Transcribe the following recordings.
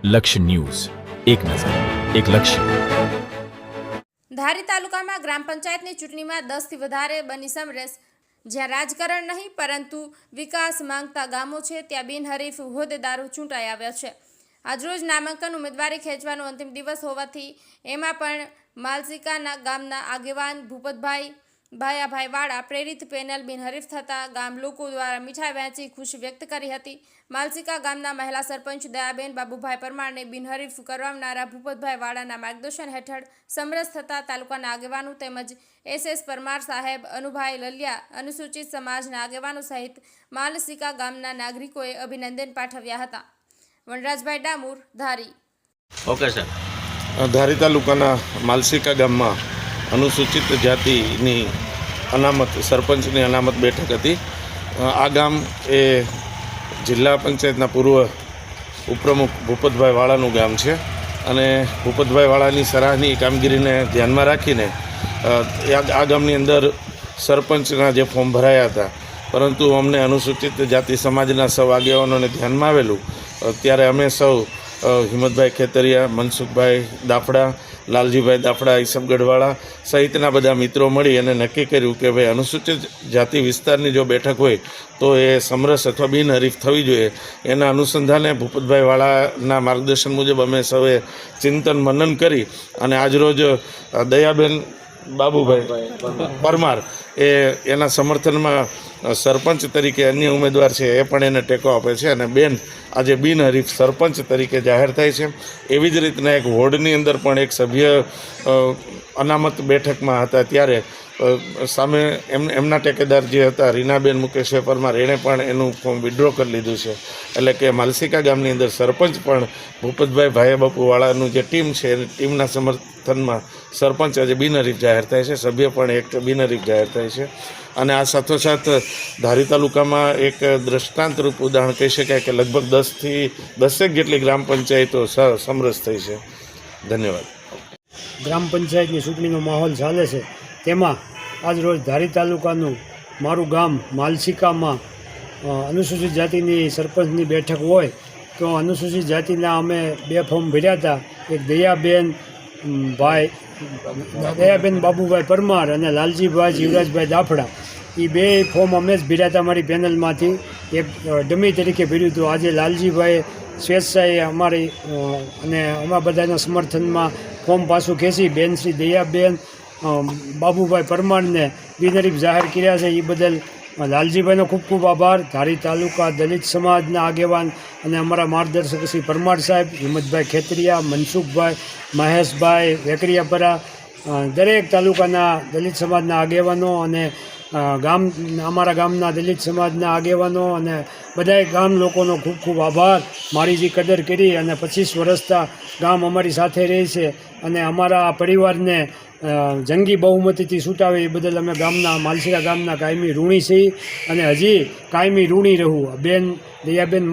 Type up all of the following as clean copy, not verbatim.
લક્ષ્ય ન્યૂઝ, એક નજર, એક લક્ષ્ય. ધારી તાલુકામાં ગ્રામ પંચાયતની ચૂંટણીમાં 10થી વધારે બની સમરસ. જ્યાં રાજકારણ નહીં પરંતુ વિકાસ માંગતા ગામો છે, ત્યાં બિનહરીફ હોદ્દેદારો ચૂંટાઈ આવ્યા છે. આજરોજ નામાંકન ઉમેદવારી ખેંચવાનો અંતિમ દિવસ હોવાથી એમાં પણ માલસીકાના ગામના આગેવાન ભૂપતભાઈ ભાયાભાઈ વાળા પ્રેરિત પેનલ બિનહરીફ થતા ગામ લોકો દ્વારા મીઠાઈ વહેંચી ખુશી વ્યક્ત કરી હતી. માલસીકા ગામના મહિલા સરપંચ દયાબેન બાબુભાઈ પરમારને બિનહરીફ કરવાનારા ભૂપતભાઈ વાળાના માર્ગદર્શન હેઠળ સમરસ થતા તાલુકાના આગેવાનો તેમજ SS પરમાર સાહેબ, અનુભાઈ લલિયા, અનુસૂચિત સમાજના આગેવાનો સહિત માલસીકા ગામના નાગરિકોએ અભિનંદન પાઠવ્યા હતા. વનરાજભાઈ ડામોર, ધારી. Okay sir. ધારી તાલુકાના માલસીકા ગામમાં અનુસૂચિત જાતિની અનામત સરપંચની અનામત બેઠક હતી. આ ગામ એ જિલ્લા પંચાયતના પૂર્વ ઉપપ્રમુખ ભૂપતભાઈ વાળાનું ગામ છે અને ભૂપતભાઈ વાળાની સરાહની કામગીરીને ધ્યાનમાં રાખીને આ ગામની અંદર સરપંચના જે ફોર્મ ભરાયા હતા, પરંતુ અમને અનુસૂચિત જાતિ સમાજના સૌ આગેવાનોને ધ્યાનમાં આવેલું ત્યારે અમે સૌ હિંમતભાઈ ખેતરિયા, મનસુખભાઈ દાફડા, લાલજીભાઈ દાફડા, ઈસબગઢવાળા સહિતના બધા મિત્રો મળી અને નક્કી કર્યું કે ભાઈ અનુસૂચિત જાતિ વિસ્તારની જો બેઠક હોય તો એ સમરસ અથવા બિનહરીફ થવી જોઈએ. એના અનુસંધાને ભૂપતભાઈ વાળાના માર્ગદર્શન મુજબ અમે સૌએ ચિંતન મનન કરી અને આજરોજ દયાબેન બાબુભાઈ પરમાર એના સમર્થનમાં સરપંચ તરીકે અન્ય ઉમેદવાર છે એ પણ એને ટેકો આપે છે અને બેન આજે બિનહરીફ સરપંચ તરીકે જાહેર થાય છે. એવી જ રીતના એક વોર્ડની અંદર પણ એક સભ્ય અનામત બેઠકમાં હતા ત્યારે સામે એમના ટેકેદાર જે હતા રીનાબેન મુકેશભાઈ પરમાર, એણે પણ એનું ફોર્મ વિડ્રો કરી લીધું છે. એટલે કે માલસીકા ગામની અંદર સરપંચ પણ ભૂપતભાઈ ભાયાબાપુવાળાનું જે ટીમ છે એ ટીમના સમર્થનમાં સરપંચ આજે બિનહરીફ જાહેર થાય છે, સભ્ય પણ એક બિનહરીફ જાહેર થાય છે. અને આ સાથોસાથ ધારી તાલુકામાં એક દ્રષ્ટાંતરૂપ ઉદાહરણ કહી શકાય કે લગભગ 10 જેટલી ગ્રામ પંચાયતો સમરસ થઈ છે. ધન્યવાદ. ગ્રામ પંચાયતની ચૂંટણીનો માહોલ ચાલે છે, તેમાં આજરોજ ધારી તાલુકાનું મારું ગામ માલસીકામાં અનુસૂચિત જાતિની સરપંચની બેઠક હોય તો અનુસૂચિત જાતિના અમે 2 ફોર્મ ભર્યા હતા. એક દયાબેન બાબુભાઈ પરમાર અને લાલજીભાઈ જીવરાજભાઈ દાફડા. એ 2 ફોર્મ અમે જ ભર્યા હતા મારી પેનલમાંથી. એક ડમી તરીકે ભર્યું હતું. આજે લાલજીભાઈ સ્વેચ્છાએ અમારી અને અમારા બધાના સમર્થનમાં ફોર્મ પાછું ખેંચી બેન શ્રી દયાબેન બાબુભાઈ પરમારને બિનહરીફ જાહેર કર્યા છે. એ બદલ લાલજીભાઈનો ખૂબ ખૂબ આભાર. ધારી તાલુકા દલિત સમાજના આગેવાન અને અમારા માર્ગદર્શક શ્રી પરમાર સાહેબ, હિંમતભાઈ ખેતરિયા, મનસુખભાઈ, મહેશભાઈ વેકરિયાપરા, દરેક તાલુકાના દલિત સમાજના આગેવાનો અને અમારા ગામના દલિત સમાજના આગેવાનો અને બધાય ગામ લોકોનો ખૂબ ખૂબ આભાર. મારી જે કદર કરી અને 25 વર્ષથી ગામ અમારી સાથે રહે છે અને અમારા પરિવારને જંગી બહુમતીથી છૂટાવે એ બદલ અમે માલસીકા ગામના કાયમી ઋણી છીએ અને હજી કાયમી ઋણી રહું. બેન દયાબેન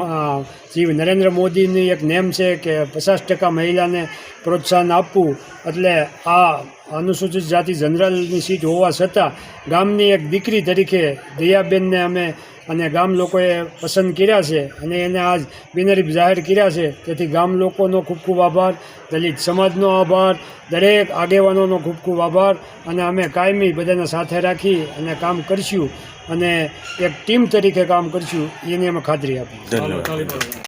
શ્રી નરેન્દ્ર મોદીની એક નેમ છે કે 50% મહિલાને પ્રોત્સાહન આપવું. એટલે આ અનુસૂચિત જાતિ જનરલની સીટ હોવા છતાં ગામની એક દીકરી તરીકે દયાબેનને અમે અને ગામ લોકોએ પસંદ કર્યા છે અને એને આજ બિનહરીફ જાહેર કર્યા છે. તેથી ગામ લોકોનો ખૂબ ખૂબ આભાર, દલિત સમાજનો આભાર, દરેક આગેવાનોનો ખૂબ ખૂબ આભાર. અને અમે કાયમી બધાને સાથે રાખી અને કામ કરશું અને એક ટીમ તરીકે કામ કરશું એની અમે ખાતરી આપી. ધન્યવાદ.